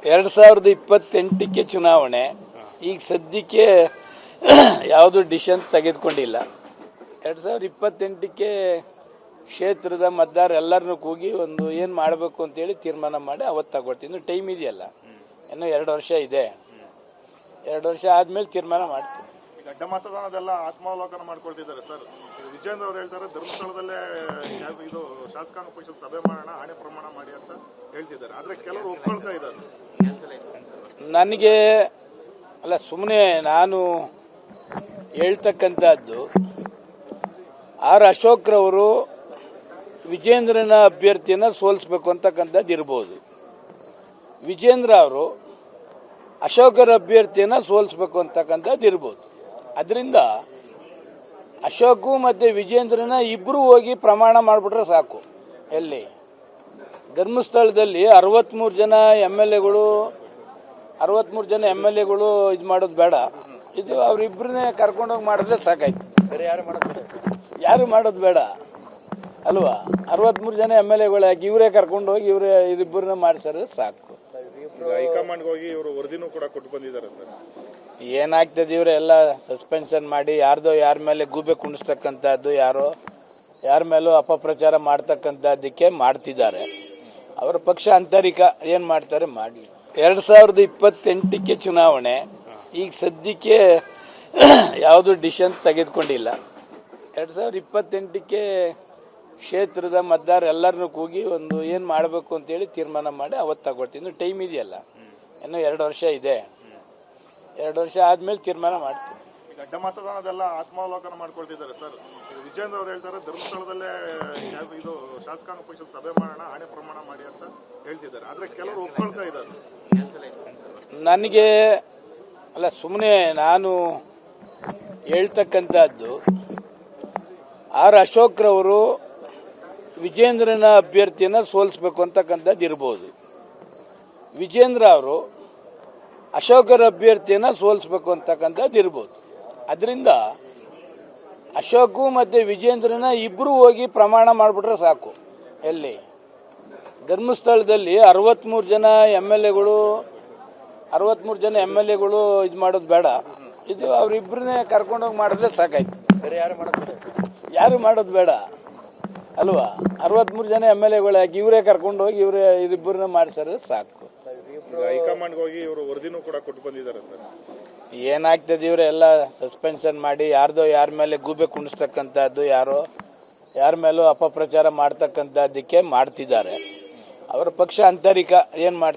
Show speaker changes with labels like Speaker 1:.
Speaker 1: 2028ಕ್ಕೆ ಚುನಾವಣೆ. ಈಗ ಸದ್ಯಕ್ಕೆ ಯಾವುದು ಡಿಸಿಷನ್ ತೆಗೆದುಕೊಂಡಿಲ್ಲ. 2028ಕ್ಕೆ ಕ್ಷೇತ್ರದ ಮತದಾರ ಎಲ್ಲರನ್ನೂ ಕೂಗಿ ಒಂದು ಏನು ಮಾಡಬೇಕು ಅಂತೇಳಿ ತೀರ್ಮಾನ ಮಾಡಿ ಅವತ್ತು ತಗೊಳ್ತೀವಿ. ಇನ್ನು ಟೈಮ್ ಇದೆಯಲ್ಲ, ಇನ್ನೂ 2 ವರ್ಷ ಇದೆ. 2 ವರ್ಷ ಆದಮೇಲೆ ತೀರ್ಮಾನ ಮಾಡ್ತೀವಿ.
Speaker 2: ಈಗ ಅಡ್ಡ ಮತದಾನದೆಲ್ಲ ಆತ್ಮಾವಲೋಕನ ಮಾಡ್ಕೊಳ್ತಿದ್ದಾರೆ ಸರ್. ವಿಜೇಂದ್ರ ಅವರು ಹೇಳ್ತಾರೆ ಧರ್ಮಸ್ಥಳದಲ್ಲೇ ಇದು ಶಾಸಕಾಂಗ ಪರಿಷತ್ ಸಭೆ ಮಾಡೋಣ, ಆಣೆ ಪ್ರಮಾಣ ಮಾಡಿ ಅಂತ ಹೇಳ್ತಿದ್ದಾರೆ. ಆದ್ರೆ ಕೆಲವರು ಒಪ್ಕೊಳ್ತಾ ಇದ್ದಾರೆ.
Speaker 1: ನನಗೆ ಅಲ್ಲ, ಸುಮ್ಮನೆ ನಾನು ಹೇಳ್ತಕ್ಕಂಥದ್ದು, ಆರ್ ಅಶೋಕ್ರವರು ವಿಜೇಂದ್ರನ ಅಭ್ಯರ್ಥಿಯನ್ನು ಸೋಲಿಸ್ಬೇಕು ಅಂತಕ್ಕಂಥದ್ದು ಇರ್ಬೋದು. ವಿಜೇಂದ್ರ ಅವರು ಅಶೋಕರ ಅಭ್ಯರ್ಥಿಯನ್ನು ಸೋಲಿಸ್ಬೇಕು ಅಂತಕ್ಕಂಥದ್ದು ಇರ್ಬೋದು. ಅದರಿಂದ ಅಶೋಕು ಮತ್ತು ವಿಜೇಂದ್ರನ ಇಬ್ಬರು ಹೋಗಿ ಪ್ರಮಾಣ ಮಾಡಿಬಿಟ್ರೆ ಸಾಕು. ಎಲ್ಲಿ ಧರ್ಮಸ್ಥಳದಲ್ಲಿ 63 ಜನ ಎಮ್ ಎಲ್ ಎಗಳು ಇದು ಮಾಡೋದು ಬೇಡ. ಇದು ಅವರಿಬ್ಬರನ್ನೇ ಕರ್ಕೊಂಡೋಗಿ ಮಾಡಿದ್ರೆ ಸಾಕಾಯ್ತು. ಬೇರೆ ಯಾರು ಮಾಡೋದು ಬೇಡ ಅಲ್ವಾ? 63 ಜನ ಎಮ್ ಎಲ್ ಎಗಳು ಯಾಕೆ ಇವರೇ ಕರ್ಕೊಂಡೋಗಿ ಇವರಿಬ್ಬರನ್ನ ಮಾಡಿಸಿದ್ರೆ ಸಾಕು.
Speaker 2: ಹೈಕಮಾಂಡ್ಗೆ ಹೋಗಿ ಇವರು ವರದಿನೂ ಕೂಡ ಕೊಟ್ಟು ಬಂದಿದ್ದಾರೆ ಸರ್.
Speaker 1: ಏನಾಗ್ತದೆ, ಇವರೆಲ್ಲ ಸಸ್ಪೆನ್ಷನ್ ಮಾಡಿ ಯಾರ ಮೇಲೆ ಗೂಬೆ ಕುಣಿಸ್ತಕ್ಕಂಥದ್ದು, ಯಾರ ಮೇಲೂ ಅಪಪ್ರಚಾರ ಮಾಡ್ತಕ್ಕಂಥದ್ದಕ್ಕೆ ಮಾಡ್ತಿದ್ದಾರೆ. ಅವರ ಪಕ್ಷ ಆಂತರಿಕ ಏನು ಮಾಡ್ತಾರೆ ಮಾಡಲಿ. 2028ಕ್ಕೆ ಚುನಾವಣೆ. ಈಗ ಸದ್ಯಕ್ಕೆ ಯಾವುದು ಡಿಸಿಷನ್ ತೆಗೆದುಕೊಂಡಿಲ್ಲ. 2028ಕ್ಕೆ ಕ್ಷೇತ್ರದ ಮತದಾರ ಎಲ್ಲರನ್ನೂ ಕೂಗಿ ಒಂದು ಏನು ಮಾಡಬೇಕು ಅಂತೇಳಿ ತೀರ್ಮಾನ ಮಾಡಿ ಅವತ್ತು ತಗೊಳ್ತೀವಿ. ಇನ್ನು ಟೈಮ್ ಇದೆಯಲ್ಲ, ಇನ್ನೂ 2 ವರ್ಷ ಇದೆ. 2 ವರ್ಷ ಆದಮೇಲೆ ತೀರ್ಮಾನ ಮಾಡ್ತೀವಿ.
Speaker 2: ಈಗ ಅಡ್ಡ ಮತದಾನದೆಲ್ಲ ಆತ್ಮಾವಲೋಕನ ಮಾಡ್ಕೊಳ್ತಿದ್ದಾರೆ ಸರ್. ವಿಜೇಂದ್ರ ಅವರು ಹೇಳ್ತಾರೆ ಧರ್ಮಸ್ಥಳದಲ್ಲೇ ಇದು ಶಾಸಕಾಂಗ ಪರಿಷತ್ ಸಭೆ ಮಾಡೋಣ, ಆಣೆ ಪ್ರಮಾಣ ಮಾಡಿ ಅಂತ ಹೇಳ್ತಿದ್ದಾರೆ. ಆದ್ರೆ ಕೆಲವರು ಒಪ್ಕೊಳ್ತಾ ಇದ್ದಾರೆ.
Speaker 1: ನನಗೆ ಅಲ್ಲ, ಸುಮ್ಮನೆ ನಾನು ಹೇಳ್ತಕ್ಕಂಥದ್ದು, ಆರ್ ಅಶೋಕ್ರವರು ವಿಜೇಂದ್ರನ ಅಭ್ಯರ್ಥಿಯನ್ನು ಸೋಲಿಸ್ಬೇಕು ಅಂತಕ್ಕಂಥದ್ದು ಇರ್ಬೋದು. ವಿಜೇಂದ್ರ ಅವರು ಅಶೋಕರ ಅಭ್ಯರ್ಥಿಯನ್ನು ಸೋಲಿಸ್ಬೇಕು ಅಂತಕ್ಕಂಥದ್ದು ಇರ್ಬೋದು. ಅದರಿಂದ ಅಶೋಕು ಮತ್ತು ವಿಜೇಂದ್ರನ ಇಬ್ಬರು ಹೋಗಿ ಪ್ರಮಾಣ ಮಾಡಿಬಿಟ್ರೆ ಸಾಕು. ಎಲ್ಲಿ ಧರ್ಮಸ್ಥಳದಲ್ಲಿ 63 ಜನ ಎಮ್ ಎಲ್ ಎಗಳು ಇದು ಮಾಡೋದು ಬೇಡ. ಇದು ಅವರಿಬ್ಬರನ್ನೇ ಕರ್ಕೊಂಡೋಗಿ ಮಾಡಿದ್ರೆ ಸಾಕಾಯ್ತು. ಬೇರೆ ಯಾರು ಮಾಡೋದು ಬೇಡ ಅಲ್ವಾ? 63 ಜನ ಎಮ್ ಎಲ್ ಎಗಳು ಯಾಕೆ ಇವರೇ ಕರ್ಕೊಂಡೋಗಿ ಇವರಿಬ್ಬರನ್ನ ಮಾಡಿಸಿದ್ರೆ ಸಾಕು.
Speaker 2: ಹೈಕಮಾಂಡ್ಗೆ ಹೋಗಿ ಇವರು ವರದಿನೂ ಕೂಡ ಕೊಟ್ಟು ಬಂದಿದ್ದಾರೆ ಸರ್.
Speaker 1: ಏನಾಗ್ತದೆ, ಇವರೆಲ್ಲ ಸಸ್ಪೆನ್ಷನ್ ಮಾಡಿ ಯಾರ ಮೇಲೆ ಗೂಬೆ ಕುಣಿಸ್ತಕ್ಕಂಥದ್ದು, ಯಾರ ಮೇಲೂ ಅಪಪ್ರಚಾರ ಮಾಡ್ತಕ್ಕಂಥದ್ದಕ್ಕೆ ಮಾಡ್ತಿದ್ದಾರೆ. ಅವರ ಪಕ್ಷ ಆಂತರಿಕ ಏನು ಮಾಡ್ತಾರೆ